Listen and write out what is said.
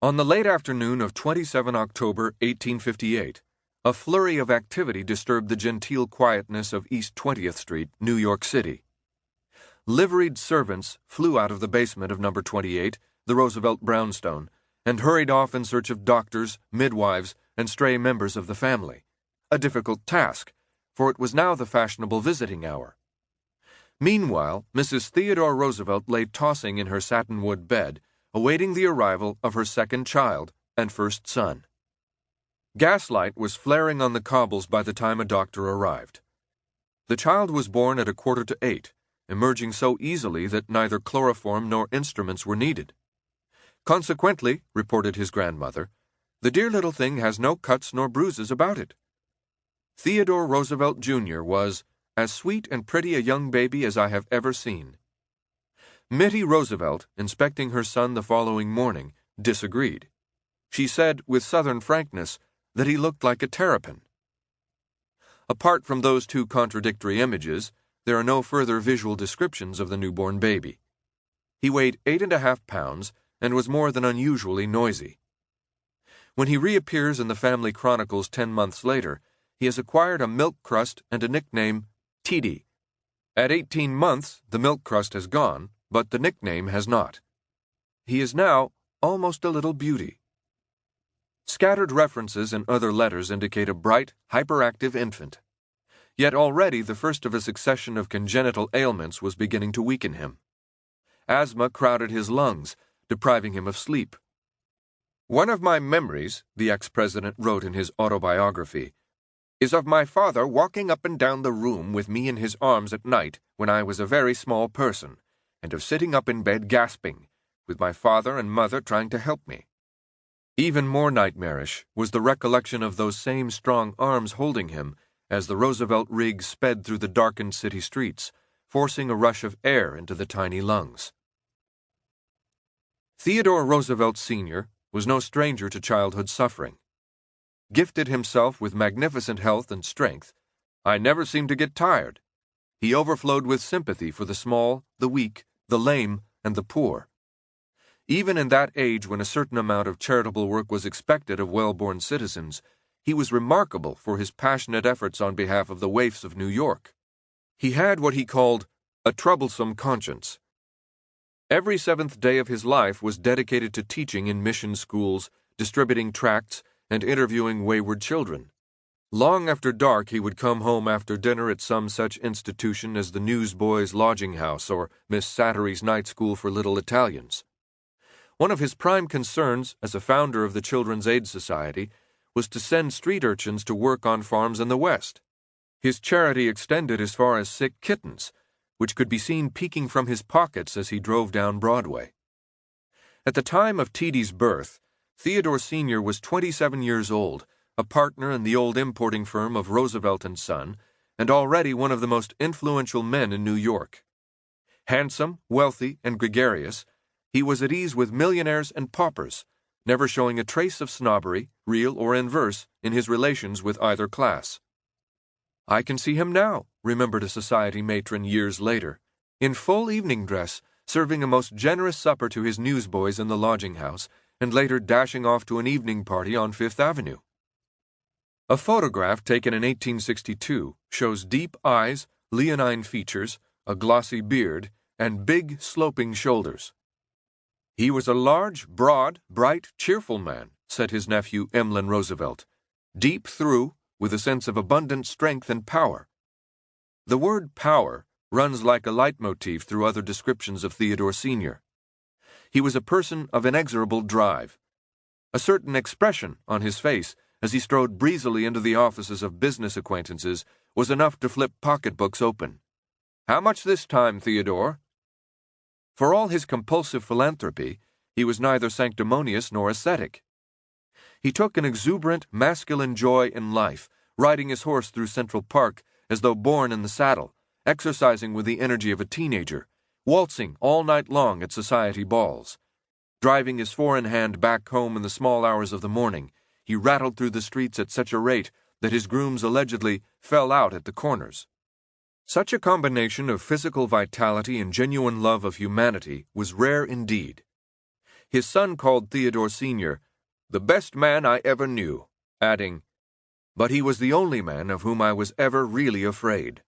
On the late afternoon of 27 October 1858, a flurry of activity disturbed the genteel quietness of East 20th Street, New York City. Liveried servants flew out of the basement of number 28, the Roosevelt brownstone, and hurried off in search of doctors, midwives, and stray members of the family. A difficult task, for it was now the fashionable visiting hour. Meanwhile, Mrs. Theodore Roosevelt lay tossing in her satinwood bed, awaiting the arrival of her second child and first son. Gaslight was flaring on the cobbles by the time a doctor arrived. The child was born at 7:45, emerging so easily that neither chloroform nor instruments were needed. Consequently, reported his grandmother, the dear little thing has no cuts nor bruises about it. Theodore Roosevelt, Jr. was as sweet and pretty a young baby as I have ever seen. Mittie Roosevelt, inspecting her son the following morning, disagreed. She said, with Southern frankness, that he looked like a terrapin. Apart from those two contradictory images, there are no further visual descriptions of the newborn baby. He weighed 8.5 pounds and was more than unusually noisy. When he reappears in the family chronicles 10 months later, he has acquired a milk crust and a nickname, Teedy. At 18 months, the milk crust has gone, but the nickname has not. He is now almost a little beauty. Scattered references in other letters indicate a bright, hyperactive infant. Yet already the first of a succession of congenital ailments was beginning to weaken him. Asthma crowded his lungs, depriving him of sleep. One of my memories, the ex-president wrote in his autobiography, is of my father walking up and down the room with me in his arms at night when I was a very small person, and of sitting up in bed gasping, with my father and mother trying to help me. Even more nightmarish was the recollection of those same strong arms holding him as the Roosevelt rig sped through the darkened city streets, forcing a rush of air into the tiny lungs. Theodore Roosevelt Sr. was no stranger to childhood suffering. Gifted himself with magnificent health and strength, I never seemed to get tired. He overflowed with sympathy for the small, the weak, the lame, and the poor. Even in that age when a certain amount of charitable work was expected of well-born citizens, he was remarkable for his passionate efforts on behalf of the waifs of New York. He had what he called a troublesome conscience. Every seventh day of his life was dedicated to teaching in mission schools, distributing tracts, and interviewing wayward children. Long after dark he would come home after dinner at some such institution as the Newsboys' Lodging House or Miss Sattery's Night School for Little Italians. One of his prime concerns as a founder of the Children's Aid Society was to send street urchins to work on farms in the West. His charity extended as far as sick kittens, which could be seen peeking from his pockets as he drove down Broadway. At the time of Teedy's birth, Theodore Sr. was 27 years old, a partner in the old importing firm of Roosevelt & Son, and already one of the most influential men in New York. Handsome, wealthy, and gregarious, he was at ease with millionaires and paupers, never showing a trace of snobbery, real or in verse, in his relations with either class. I can see him now, remembered a society matron years later, in full evening dress, serving a most generous supper to his newsboys in the lodging house, and later dashing off to an evening party on Fifth Avenue. A photograph taken in 1862 shows deep eyes, leonine features, a glossy beard, and big, sloping shoulders. He was a large, broad, bright, cheerful man, said his nephew Emlyn Roosevelt, deep through, with a sense of abundant strength and power. The word power runs like a leitmotif through other descriptions of Theodore Sr. He was a person of inexorable drive. A certain expression on his face as he strode breezily into the offices of business acquaintances was enough to flip pocketbooks open. "How much this time, Theodore?" For all his compulsive philanthropy, he was neither sanctimonious nor ascetic. He took an exuberant, masculine joy in life, riding his horse through Central Park as though born in the saddle, exercising with the energy of a teenager, waltzing all night long at society balls. Driving his four-in-hand back home in the small hours of the morning, he rattled through the streets at such a rate that his grooms allegedly fell out at the corners. Such a combination of physical vitality and genuine love of humanity was rare indeed. His son called Theodore Sr. the best man I ever knew, adding, "But he was the only man of whom I was ever really afraid."